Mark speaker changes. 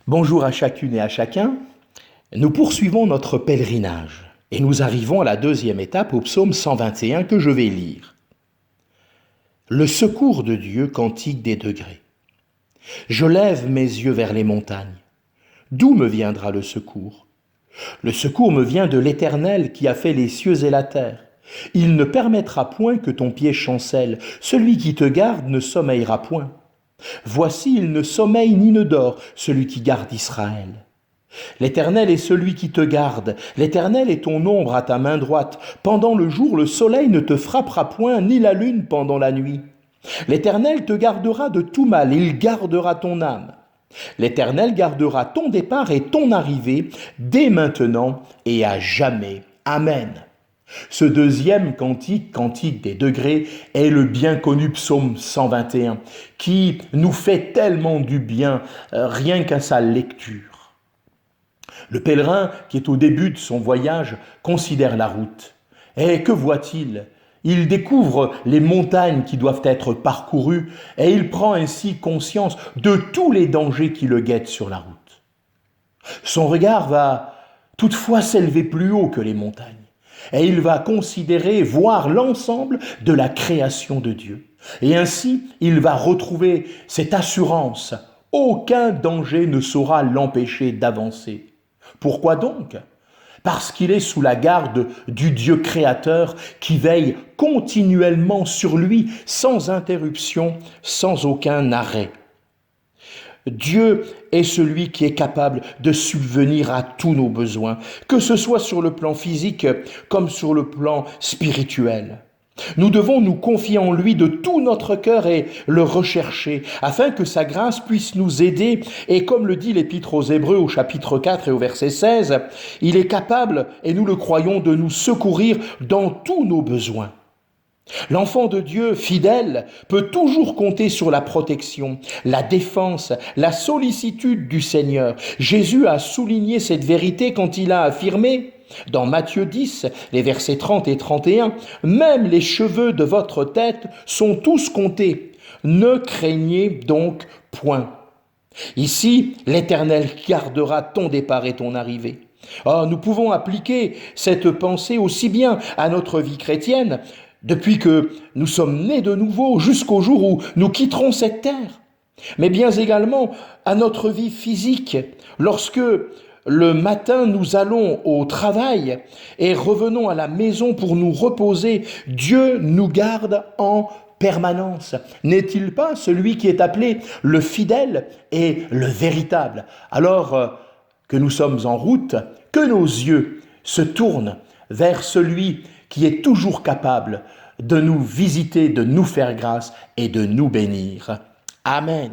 Speaker 1: Bonjour à chacune et à chacun. Nous poursuivons notre pèlerinage et nous arrivons à la deuxième étape au psaume 121 que je vais lire. Le secours de Dieu, cantique des degrés. Je lève mes yeux vers les montagnes. D'où me viendra le secours? Le secours me vient de l'Éternel qui a fait les cieux et la terre. Il ne permettra point que ton pied chancelle. Celui qui te garde ne sommeillera point. Voici, il ne sommeille ni ne dort, celui qui garde Israël. L'Éternel est celui qui te garde. L'Éternel est ton ombre à ta main droite. Pendant le jour, le soleil ne te frappera point, ni la lune pendant la nuit. L'Éternel te gardera de tout mal, il gardera ton âme. L'Éternel gardera ton départ et ton arrivée, dès maintenant et à jamais. Amen. Ce deuxième cantique, cantique des degrés, est le bien connu psaume 121, qui nous fait tellement du bien, rien qu'à sa lecture. Le pèlerin, qui est au début de son voyage, considère la route. Et que voit-il? Il découvre les montagnes qui doivent être parcourues et il prend ainsi conscience de tous les dangers qui le guettent sur la route. Son regard va toutefois s'élever plus haut que les montagnes. Et il va considérer, voir l'ensemble de la création de Dieu. Et ainsi, il va retrouver cette assurance. Aucun danger ne saura l'empêcher d'avancer. Pourquoi donc? Parce qu'il est sous la garde du Dieu créateur qui veille continuellement sur lui, sans interruption, sans aucun arrêt. Dieu est celui qui est capable de subvenir à tous nos besoins, que ce soit sur le plan physique comme sur le plan spirituel. Nous devons nous confier en lui de tout notre cœur et le rechercher, afin que sa grâce puisse nous aider. Et comme le dit l'Épître aux Hébreux au chapitre 4 et au verset 16, il est capable, et nous le croyons, de nous secourir dans tous nos besoins. L'enfant de Dieu, fidèle, peut toujours compter sur la protection, la défense, la sollicitude du Seigneur. Jésus a souligné cette vérité quand il a affirmé, dans Matthieu 10, les versets 30 et 31, « Même les cheveux de votre tête sont tous comptés. Ne craignez donc point. » Ici, l'Éternel gardera ton départ et ton arrivée. Oh, nous pouvons appliquer cette pensée aussi bien à notre vie chrétienne, depuis que nous sommes nés de nouveau jusqu'au jour où nous quitterons cette terre, mais bien également à notre vie physique, lorsque le matin nous allons au travail et revenons à la maison pour nous reposer, Dieu nous garde en permanence. N'est-il pas celui qui est appelé le fidèle et le véritable? Alors que nous sommes en route, que nos yeux se tournent vers celui qui est toujours capable de nous visiter, de nous faire grâce et de nous bénir. Amen.